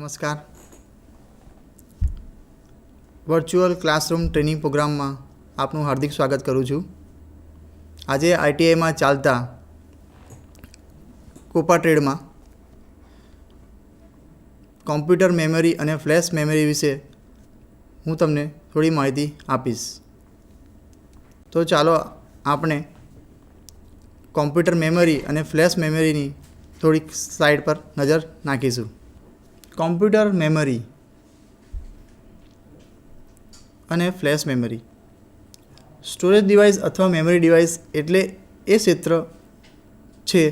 નમસ્કાર. Virtual classroom training પ્રોગ્રામમાં આપનું હાર્દિક સ્વાગત કરું છું. આજે આઈટીઆઈમાં ચાલતા કોપા ટ્રેડમાં કોમ્પ્યુટર મેમરી અને ફ્લેશ મેમરી વિશે હું તમને થોડી માહિતી આપીશ. તો ચાલો આપણે કોમ્પ્યુટર મેમરી અને ફ્લેશ મેમરીની થોડીક સ્લાઇડ પર નજર નાખીશું. કોમ્પ્યુટર મેમરી અને ફ્લેશ મેમરી સ્ટોરેજ ડિવાઇસ અથવા મેમરી ડિવાઇસ એટલે એ ક્ષેત્ર છે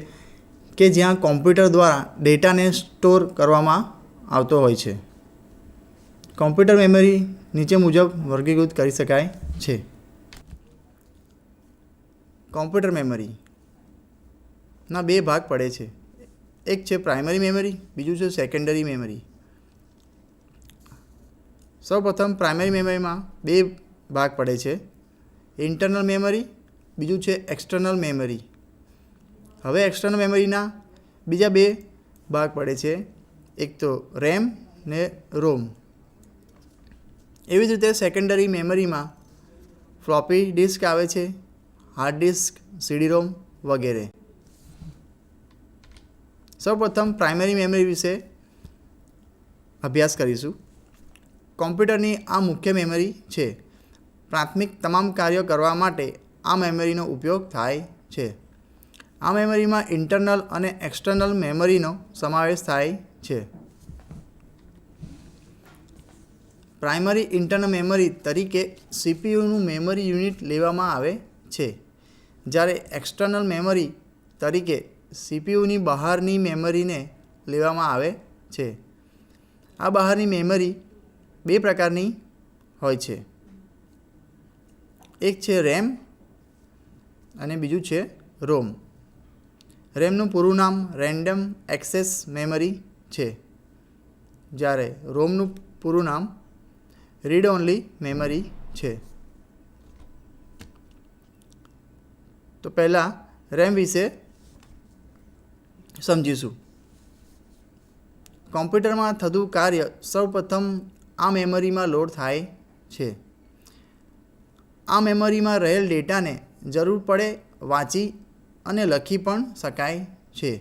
કે જ્યાં કોમ્પ્યુટર દ્વારા ડેટાને સ્ટોર કરવામાં આવતો હોય છે. કોમ્પ્યુટર મેમરી નીચે મુજબ વર્ગીકૃત કરી શકાય છે. કોમ્પ્યુટર મેમરીના બે ભાગ પડે છે. એક છે પ્રાઇમરી મેમરી, બીજું છે સેકન્ડરી મેમરી. સૌપ્રથમ પ્રાઇમરી મેમરીમાં બે ભાગ પડે છે, ઇન્ટરનલ મેમરી, બીજું છે એક્સટર્નલ મેમરી. હવે એક્સટર્નલ મેમરીના બીજા બે ભાગ પડે છે, એક તો રેમ ને રોમ. એવી જ રીતે સેકન્ડરી મેમરીમાં ફ્લોપી ડિસ્ક આવે છે, હાર્ડ ડિસ્ક, સીડી રોમ વગેરે. સૌપ્રથમ પ્રાઇમરી મેમરી વિશે અભ્યાસ કરીશું. કોમ્પ્યુટરની આ મુખ્ય મેમરી છે. પ્રાથમિક તમામ કાર્યો કરવા માટે આ મેમરીનો ઉપયોગ થાય છે. આ મેમરીમાં ઇન્ટરનલ અને એક્સટર્નલ મેમરીનો સમાવેશ થાય છે. પ્રાઇમરી ઇન્ટરનલ મેમરી તરીકે સીપીયુનું મેમરી યુનિટ લેવામાં આવે છે, જ્યારે એક્સટર્નલ મેમરી તરીકે સીપીયુની બહારની મેમરીને લેવામાં આવે છે. આ બહારની મેમરી બે પ્રકારની હોય છે, એક છે રેમ અને બીજું છે રોમ. રેમનું પૂરું નામ રેન્ડમ એક્સેસ મેમરી છે, જ્યારે રોમનું પૂરું નામ રીડ ઓન્લી મેમરી છે. તો પહેલાં રેમ વિશે સમજીશું. કોમ્પ્યુટરમાં થતું કાર્ય સૌપ્રથમ આ મેમરીમાં લોડ થાય છે. આ મેમરીમાં રહેલ ડેટાને જરૂર પડે વાંચી અને લખી પણ શકાય છે.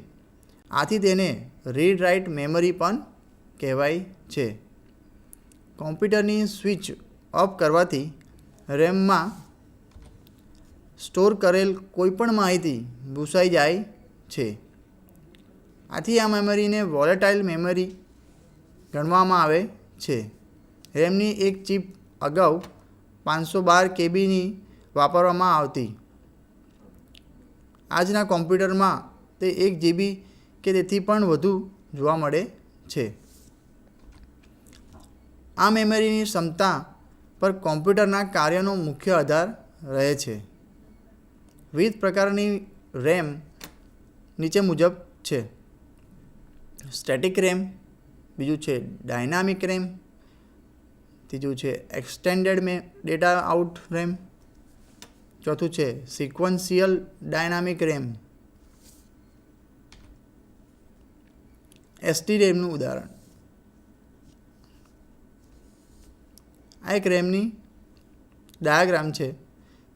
આથી તેને રીડ રાઇટ મેમરી પણ કહેવાય છે. કોમ્પ્યુટરની સ્વિચ ઓફ કરવાથી રેમમાં સ્ટોર કરેલ કોઈપણ માહિતી ભૂસાઈ જાય છે. આથી આ મેમરીને વોલેટાઇલ મેમરી ગણવામાં આવે છે. રેમની એક ચિપ અગાઉ 512 કેબીની વાપરવામાં આવતી. આજના કોમ્પ્યુટરમાં તે 1 GB કે તેથી પણ વધુ જોવા મળે છે. આ મેમરીની ક્ષમતા પર કોમ્પ્યુટરના કાર્યનો મુખ્ય આધાર રહે છે. વિવિધ પ્રકારની રેમ નીચે મુજબ છે. સ્ટેટિક રેમ, બીજું છે ડાયનામિક રેમ, ત્રીજું છે એક્સટેન્ડેડ ડેટા આઉટ રેમ, ચોથું છે સિક્વન્શિયલ ડાયનામિક રેમ. એસટી રેમનું ઉદાહરણ. આ એક રેમની ડાયાગ્રામ છે,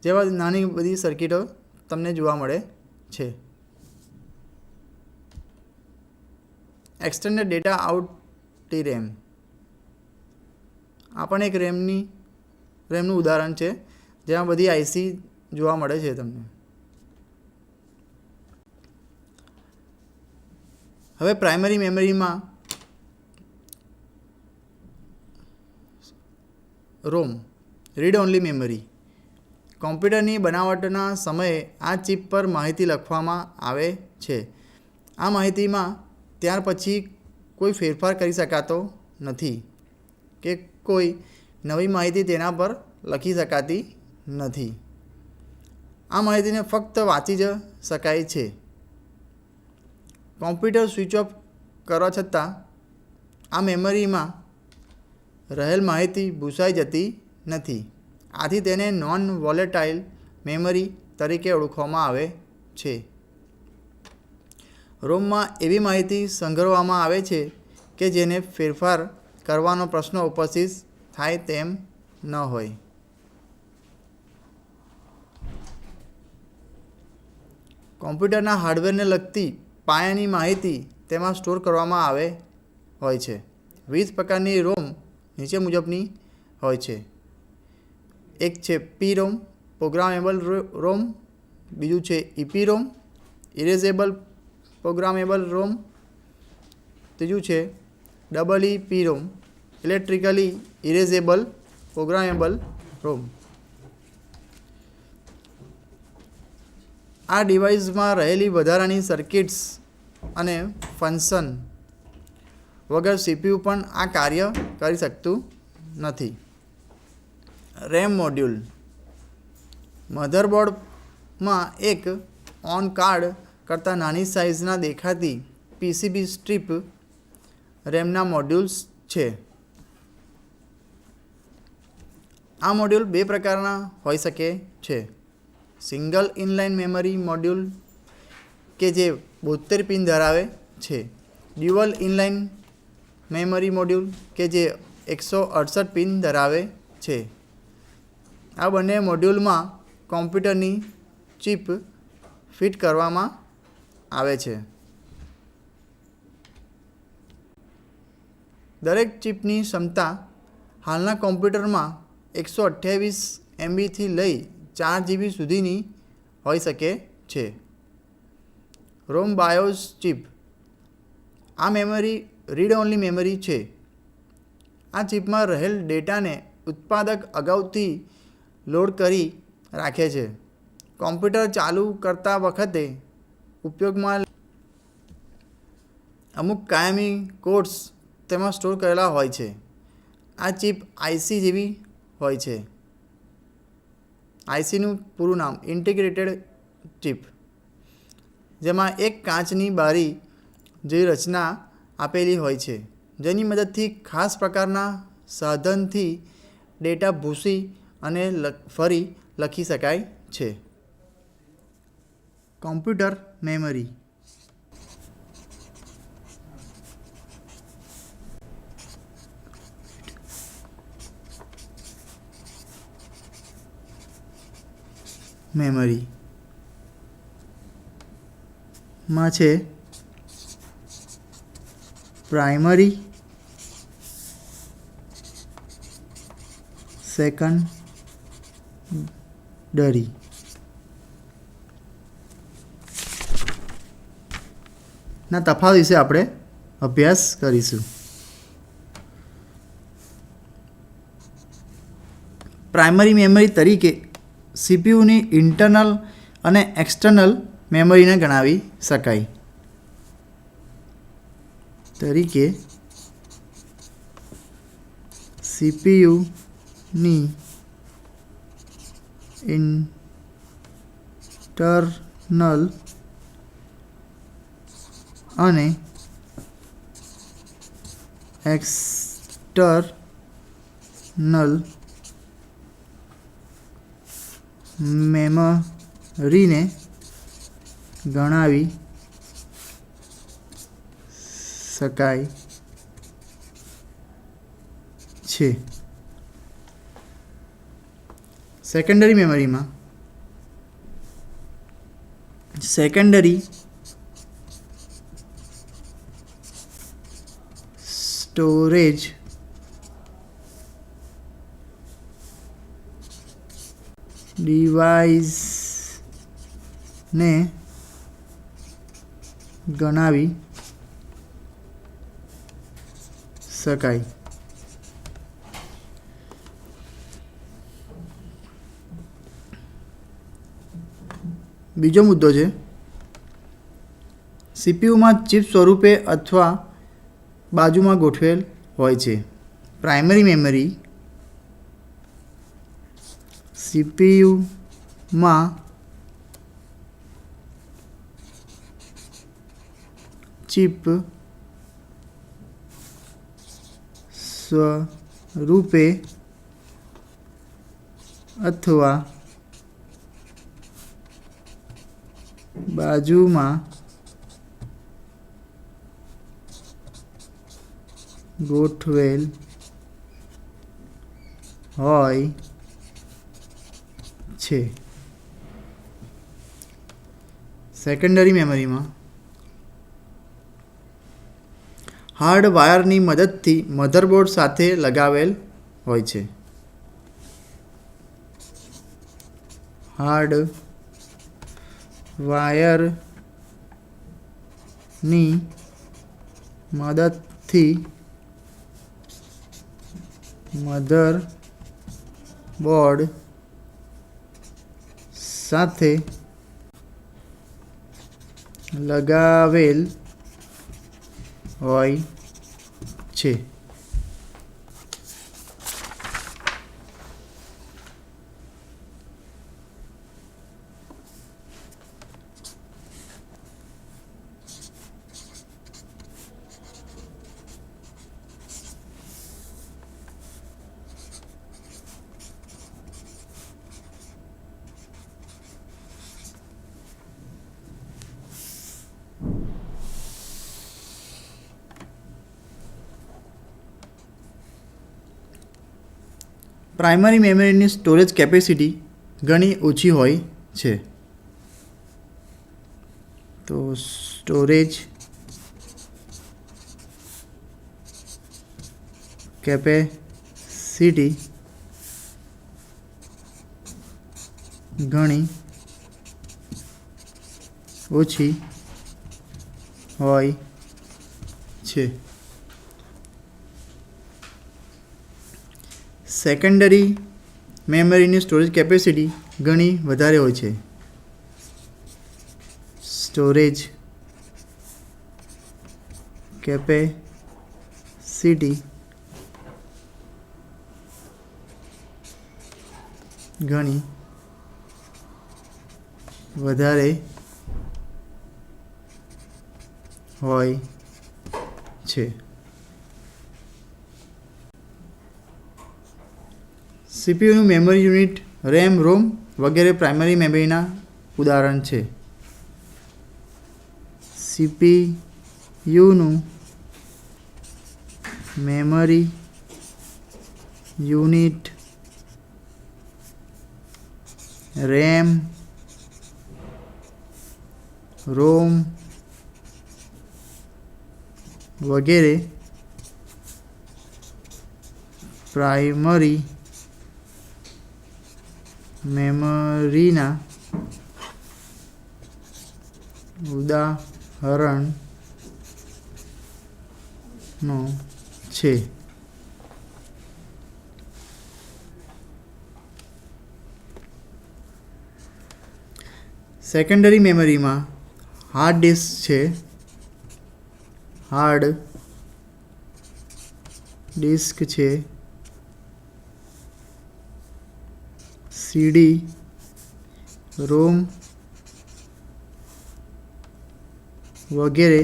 જેમાં નાની બધી સર્કિટો તમને જોવા મળે છે. એક્સટેન્ડેડ ડેટા આઉટ રેમ આ પણ એક રેમનું ઉદાહરણ છે, જેમાં બધી આઈસી જોવા મળે છે તમને. હવે પ્રાઇમરી મેમરીમાં રોમ રીડ ઓન્લી મેમરી. કોમ્પ્યુટરની બનાવટના સમયે આ ચિપ પર માહિતી લખવામાં આવે છે. આ માહિતીમાં ત્યાર પછી કોઈ ફેરફાર કરી શકાતો નથી કે કોઈ નવી માહિતી તેના પર લખી શકાતી નથી. આ માહિતીને ફક્ત વાંચી જ શકાય છે. કોમ્પ્યુટર સ્વિચ ઓફ કરવા છતાં આ મેમરીમાં રહેલ માહિતી ભૂસાઈ જતી નથી. આથી તેને નોન વોલેટાઇલ મેમરી તરીકે ઓળખવામાં આવે છે. રોમમાં એવી માહિતી સંગ્રહવામાં આવે છે કે જેને ફેરફાર કરવાનો પ્રશ્ન ઉપસ્થિત થાય તેમ ન હોય. કોમ્પ્યુટરના હાર્ડવેરને લગતી પાયાની માહિતી તેમાં સ્ટોર કરવામાં આવે હોય છે. વિવિધ પ્રકારની રોમ નીચે મુજબની હોય છે. એક છે પી રોમ, પ્રોગ્રામેબલ રોમ. બીજું છે ઈપી રોમ, ઇરેઝેબલ પ્રોગ્રામેબલ રોમ. ત્રીજું છે EEPROM રોમ, ઇલેક્ટ્રિકલી ઇરેઝેબલ પ્રોગ્રામેબલ રોમ. આ ડિવાઇસમાં રહેલી વધારાની સર્કિટ્સ અને ફંક્શન વગર સીપીયુ પણ આ કાર્ય કરી શકતું નથી. RAM module. મધરબોર્ડમાં એક ઓન કાર્ડ કરતાં નાની સાઇઝના દેખાતી પીસીબી સ્ટ્રીપ રેમના મોડ્યુલ્સ છે. આ મોડ્યુલ બે પ્રકારના હોઈ શકે છે. સિંગલ ઇનલાઇન મેમરી મોડ્યુલ કે જે 72 પિન ધરાવે છે. ડ્યુઅલ ઇનલાઇન મેમરી મોડ્યુલ કે જે 168 પિન ધરાવે છે. આ બંને મોડ્યુલમાં કોમ્પ્યુટરની ચિપ ફિટ કરવામાં આવે છે. દરેક ચિપની ક્ષમતા હાલના કોમ્પ્યુટરમાં 128 MBથી લઈ 4 GB સુધીની હોઈ શકે છે. રોમ બાયોસ ચિપ. આ મેમરી રીડ ઓન્લી મેમરી છે. આ ચિપમાં રહેલ ડેટાને ઉત્પાદક અગાઉથી લોડ કરી રાખે છે. કોમ્પ્યુટર ચાલુ કરતા વખતે ઉપયોગમાં અમુક કાયમી કોડ્સ તેમાં સ્ટોર કરેલા હોય છે. આ ચિપ આઈસી જેવી હોય છે. આઈસીનું પૂરું નામ ઇન્ટિગ્રેટેડ ચિપ, જેમાં એક કાચની બારી જેવી રચના આપેલી હોય છે, જેની મદદથી ખાસ પ્રકારના સાધનથી ડેટા ભૂંસી અને ફરી લખી શકાય છે. Computer memory. મેમરી માં છે પ્રાઇમરી, સેકન્ડરી. ના તફાવત વિશે આપણે અભ્યાસ કરીશું. પ્રાઇમરી મેમરી તરીકે સીપીયુની ઇન્ટરનલ અને એક્સટર્નલ મેમરીને ગણાવી શકાય. તરીકે સીપીયુની ઇન્ટરનલ અને એક્સટર્નલ મેમરીને ગણાવી શકાય છે. સેકન્ડરી મેમરીમાં સેકન્ડરી સ્ટોરેજ ડિવાઇસને ગણાવી શકાય. બીજો મુદ્દો છે સીપીયુમાં ચિપ સ્વરૂપે અથવા બાજુમાં ગોઠવેલ હોય છે. પ્રાઇમરી મેમરી સીપીયુમાં ચિપ સ્વરૂપે અથવા બાજુમાં ગોઠવેલ હોય છે. સેકન્ડરી મેમરીમાં હાર્ડ વાયરની મદદથી મધરબોર્ડ સાથે લગાવેલ હોય છે. હાર્ડ વાયરની મદદથી મધરબોર્ડ સાથે લગાવેલ હોય છે. પ્રાઇમરી મેમરીની સ્ટોરેજ કેપેસિટી ઘણી ઓછી હોય છે. તો સ્ટોરેજ કેપેસિટી ઘણી ઓછી હોય છે. સેકન્ડરી મેમરીની સ્ટોરેજ કેપેસિટી ઘણી વધારે હોય છે. સ્ટોરેજ કેપેસિટી ઘણી વધારે હોય છે. સીપીયુનું મેમરી યુનિટ રેમ, રોમ વગેરે પ્રાઇમરી મેમરીના ઉદાહરણ છે. સીપીયુનું મેમરી યુનિટ રેમ, રોમ વગેરે પ્રાઇમરી મેમરીના ઉદાહરણો છે. સેકન્ડરી મેમરીમાં હાર્ડ ડિસ્ક છે. હાર્ડ ડિસ્ક છે. સીડી, રોમ વગેરે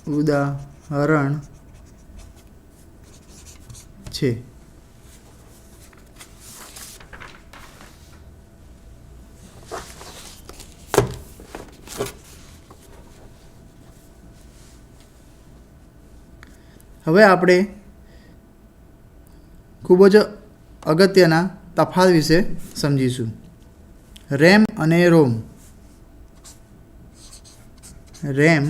ઉદાહરણ છે. હવે આપણે ખૂબ જ અગત્યના તફાવત વિશે સમજીશું. રેમ અને રોમ. રેમ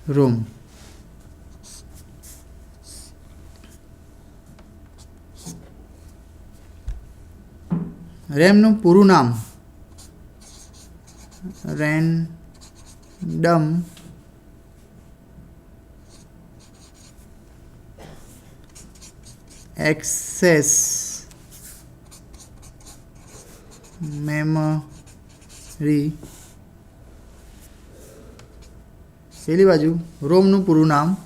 રોમ રેમનું પૂરું નામ રેન્ડમ એક્સેસ મેમરી. પેલી બાજુ રોમનું પૂરું નામ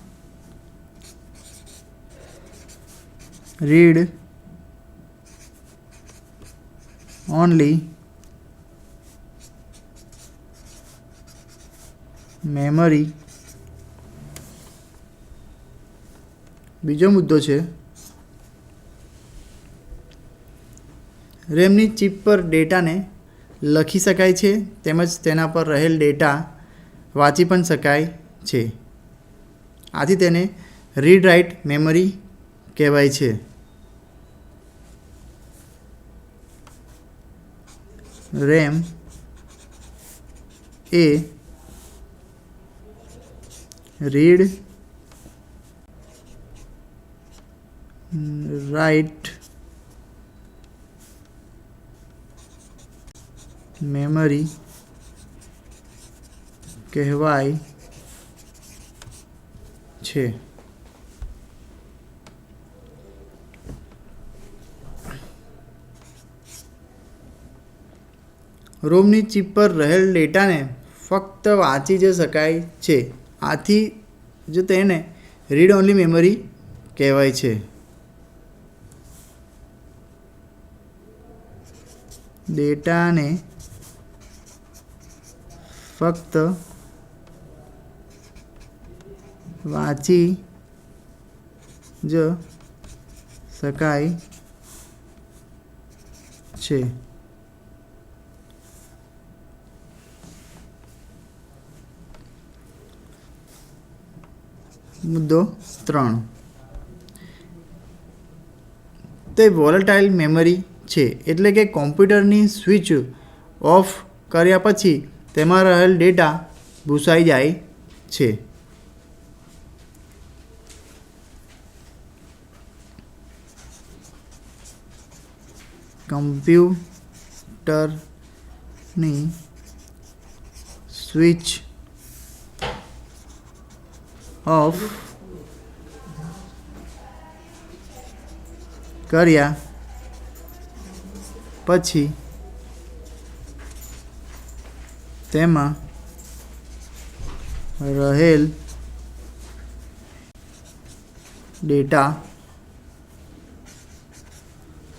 રીડ ઓનલી મેમરી. બીજો મુદ્દો છે રેમની ચિપ પર ડેટાને લખી શકાય છે તેમજ તેના પર રહેલ ડેટા વાંચી પણ શકાય છે. આથી તેને રીડ રાઇટ મેમરી કહેવાય છે. RAM A read write memory કહેવાય છે. રોમની ચિપ પર રહેલ ડેટાને ફક્ત વાંચી જ શકાય છે. આથી જ તેને રીડ ઓન્લી મેમરી કહેવાય છે. ડેટાને ફક્ત વાંચી જ શકાય છે. મુદ્દો 3. તે વોલેટાઇલ મેમરી છે, એટલે કે કોમ્પ્યુટરની સ્વિચ ઓફ કર્યા પછી તેમાં રહેલ ડેટા ભૂસાઈ જાય છે. કમ્પ્યુટરની સ્વિચ ઓફ કર્યા પછી તેમાં રહેલ ડેટા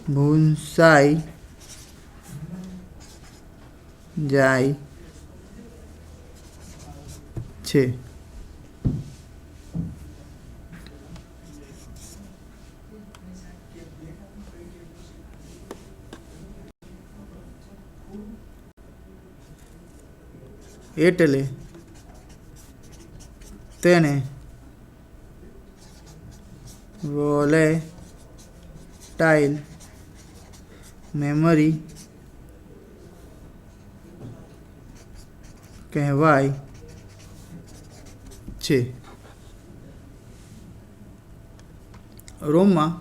ભૂંસાઈ જાય છે. એટલે તેને વોલેટાઇલ મેમરી કહેવાય છે. રોમમાં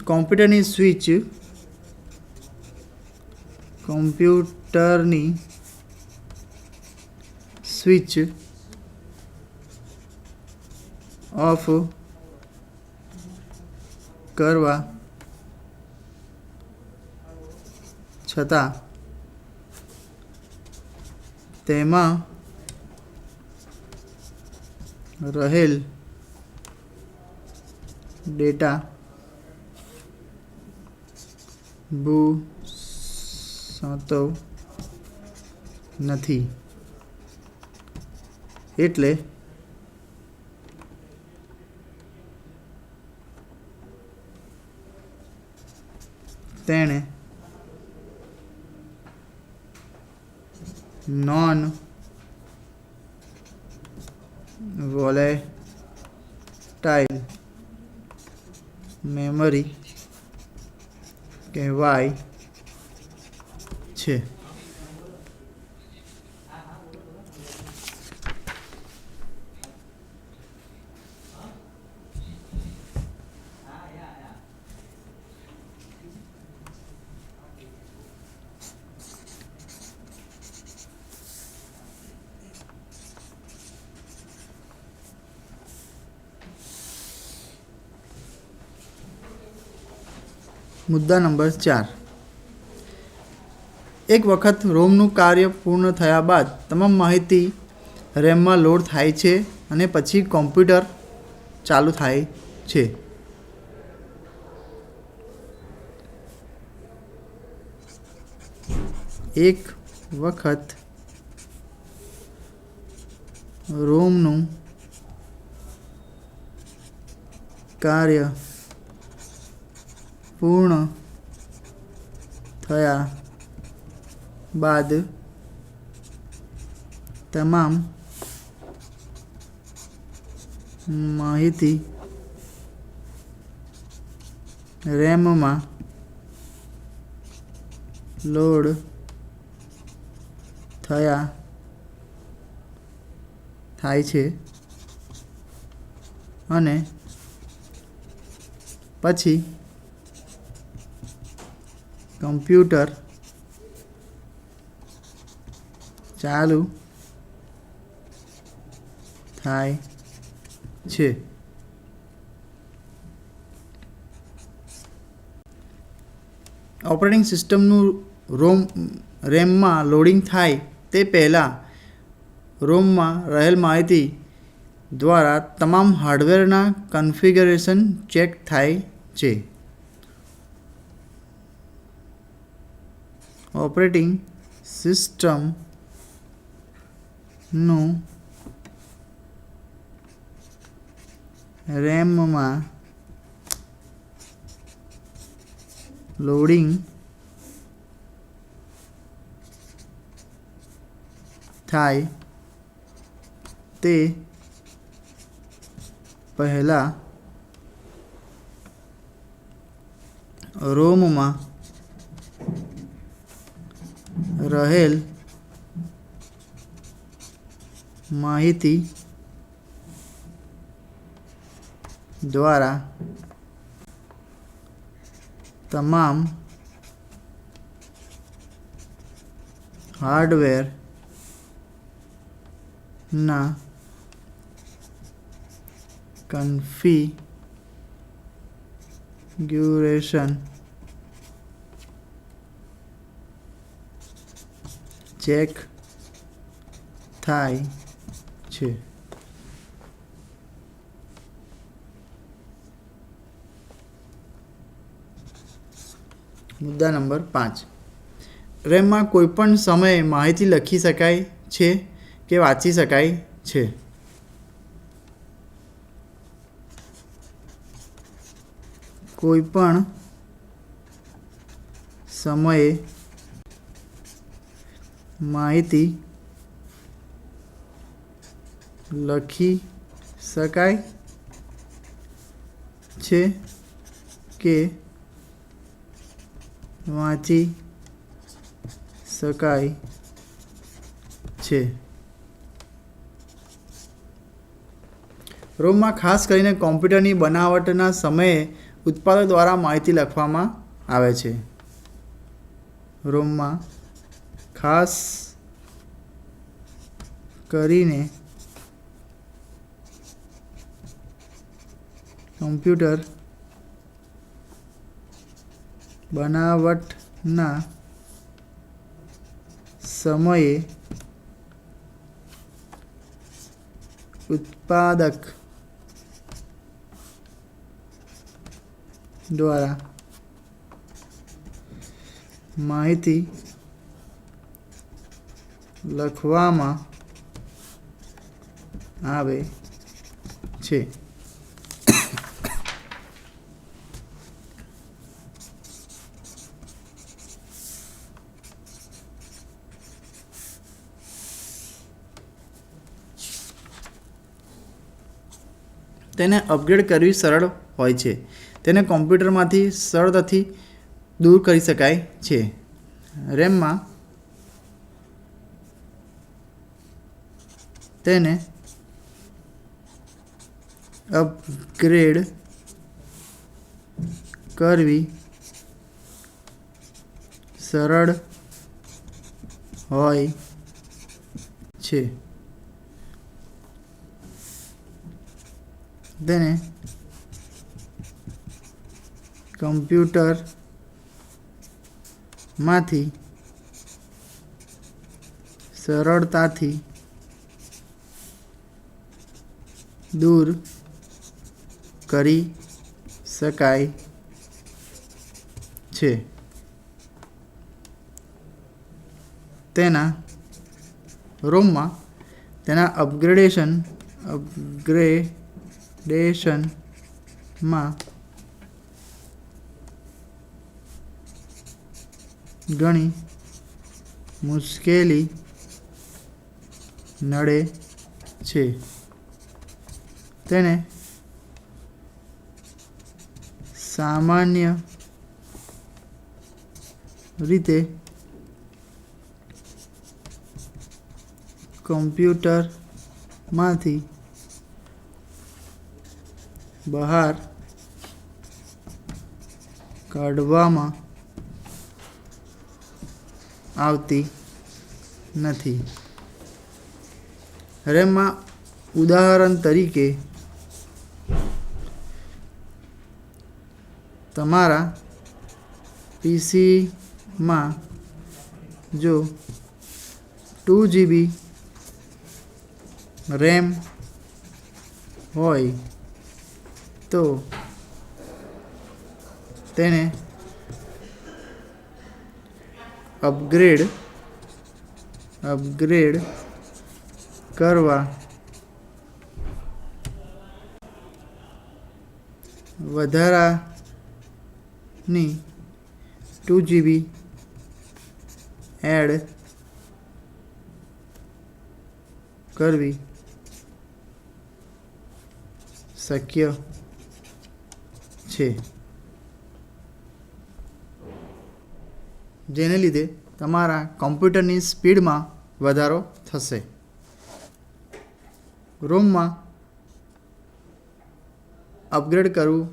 કોમ્પ્યુટરની સ્વિચ ઓફ કરવા છતાં તેમાં રહેલ ડેટા ભૂંસાતો નથી. એટલે તેણે નોન વોલેટાઇલ મેમરી કહેવાય છે. મુદ્દા નંબર 4. એક વખત રોમનું કાર્ય પૂર્ણ થયા બાદ તમામ માહિતી રેમમાં લોડ થાય છે અને પછી કોમ્પ્યુટર ચાલુ થાય છે. એક વખત રોમનું કાર્ય પૂર્ણ થયા બાદ તમામ માહિતી રેમમાં લોડ થાય છે અને પછી કમ્પ્યુટર ચાલુ થાય છે. ઓપરેટિંગ સિસ્ટમનું રેમમાં લોડિંગ થાય તે પહેલાં રોમમાં રહેલ માહિતી દ્વારા તમામ હાર્ડવેરના કન્ફિગરેશન ચેક થાય છે. ઓપરેટિંગ સિસ્ટમનું રેમમાં લોડિંગ થાય તે પહેલાં રોમમાં રહેલ માહિતી દ્વારા તમામ હાર્ડવેરના કન્ફિગ્યુરેશન ચેક થાય છે. મુદ્દા નંબર 5. રેમમાં કોઈપણ સમયે માહિતી લખી શકાય છે કે વાંચી શકાય છે. કોઈપણ સમયે માહિતી લખી શકાય છે કે વાંચી શકાય છે. રોમમાં ખાસ કરીને કોમ્પ્યુટરની બનાવટના સમયે ઉત્પાદક દ્વારા માહિતી લખવામાં આવે છે. રોમમાં ખાસ કરીને કોમ્પ્યુટર બનાવટના સમયે ઉત્પાદક દ્વારા માહિતી લખવામાં આવે છે. તેને અપગ્રેડ કરવી સરળ હોય છે. તેને કોમ્પ્યુટરમાંથી સરળતાથી દૂર કરી શકાય છે. રેમમાં તેને અપગ્રેડ કરવી સરળ હોય છે. તેને કમ્પ્યુટરમાંથી સરળતાથી દૂર કરી શકાય છે. તેના રોમમાં તેના અપગ્રેડેશનમાં ઘણી મુશ્કેલી નડે છે. તેને સામાન્ય રીતે કમ્પ્યુટરમાંથી બહાર કાઢવામાં આવતી નથી. રેમમાં ઉદાહરણ તરીકે તમારા પીસીમાં જો 2 GB રેમ હોય તો તેને અપગ્રેડ કરવા વધારાની 2 GB એડ કરવી શક્ય છે, જેને લીધે તમારા કમ્પ્યુટરની સ્પીડમાં વધારો થશે. રોમમાં અપગ્રેડ કરવું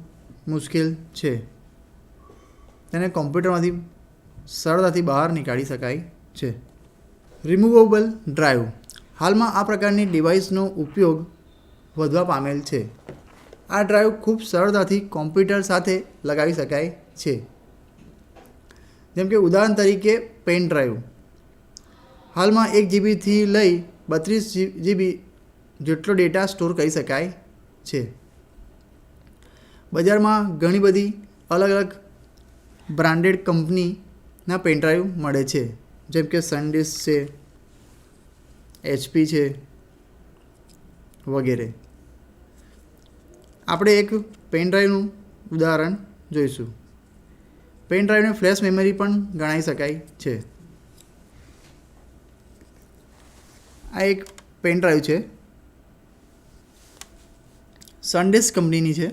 મુશ્કેલ છે. તેને કમ્પ્યુટરમાંથી સરળતાથી બહાર નીકાળી શકાય છે. Removable drive. હાલમાં આ પ્રકારની ડિવાઇસનો ઉપયોગ વધવા પામેલ છે. આ ડ્રાઈવ ખૂબ સરળતાથી કોમ્પ્યુટર સાથે લગાવી શકાય છે. જેમ કે ઉદાહરણ તરીકે પેન ડ્રાઈવ. હાલમાં 1 GBથી લઈ 32 GB જેટલો ડેટા સ્ટોર કરી શકાય છે. બજારમાં ઘણી બધી અલગ અલગ બ્રાન્ડેડ કંપનીના પેન ડ્રાઈવ મળે છે, જેમ કે સંડિસ્ક છે, HP છે વગેરે. આપણે એક પેન ડ્રાઈવનું ઉદાહરણ જોઈશું. પેન ડ્રાઈવને ફ્લેશ મેમરી પણ ગણાવી શકાય છે. આ એક પેન ડ્રાઈવ છે, સંડિસ્ક કંપનીની છે,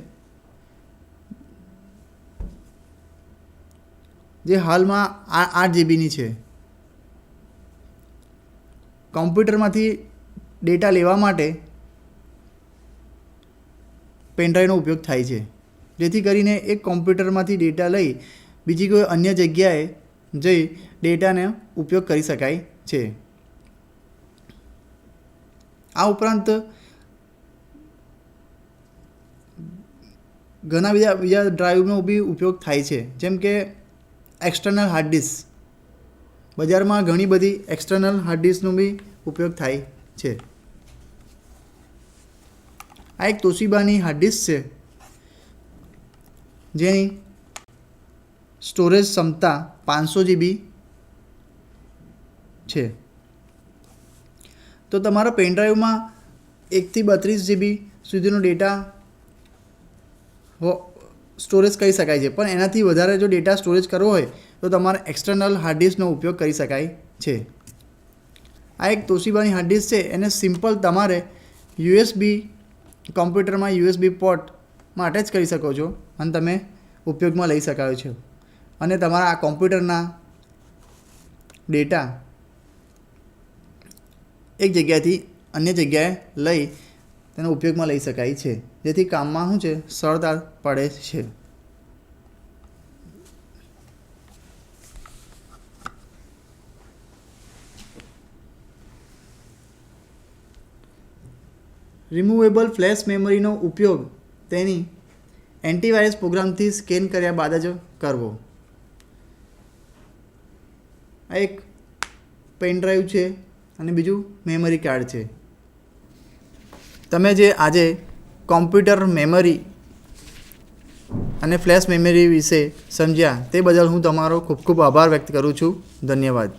જે હાલમાં 8 GBની છે. કમ્પ્યુટરમાંથી ડેટા લેવા માટે પેનડ્રાઈવનો ઉપયોગ થાય છે, જેથી કરીને એક કોમ્પ્યુટરમાંથી ડેટા લઈ બીજી કોઈ અન્ય જગ્યાએ જઈ ડેટાનો ઉપયોગ કરી શકાય છે. આ ઉપરાંત ઘણા બીજા ડ્રાઈવનો બી ઉપયોગ થાય છે, જેમ કે એક્સટર્નલ હાર્ડ ડિસ્ક. બજારમાં ઘણી બધી એક્સટર્નલ હાર્ડ ડિસ્કનો બી ઉપયોગ થાય છે. આ એક તોશિબાની હાર્ડ ડિસ્ક છે, જેની સ્ટોરેજ ક્ષમતા 500 GB છે. તો તમારા પેનડ્રાઈવમાં 1 થી 32 GB સુધીનો ડેટા સ્ટોરેજ કરી શકાય છે, પણ એનાથી વધારે જો ડેટા સ્ટોરેજ કરવો હોય તો તમારે એક્સટર્નલ હાર્ડ ડિસ્કનો ઉપયોગ કરી શકાય છે. આ એક તોશિબાની હાર્ડ ડિસ્ક છે. એને સિમ્પલ તમારે USB કમ્પ્યુટરમાં USB પોર્ટ માટે જ કરી શકો છો અને તમે ઉપયોગમાં લઈ શકાય છો, અને તમારા આ કોમ્પ્યુટરના ડેટા એક જગ્યાએથી અન્ય જગ્યાએ લઈ તેનો ઉપયોગમાં લઈ શકાય છે, જેથી કામમાં શું છે સરળતા પડે છે. રિમૂવેબલ ફ્લેશ મેમરીનો ઉપયોગ તેની એન્ટીવાયરસ પ્રોગ્રામથી સ્કેન કર્યા બાદ જ કરવો. આ એક પેન ડ્રાઈવ છે અને બીજું મેમરી કાર્ડ છે. તમે જે આજે કોમ્પ્યુટર મેમરી અને ફ્લેશ મેમરી વિશે સમજ્યા તે બદલ હું તમારો ખૂબ ખૂબ આભાર વ્યક્ત કરું છું. ધન્યવાદ.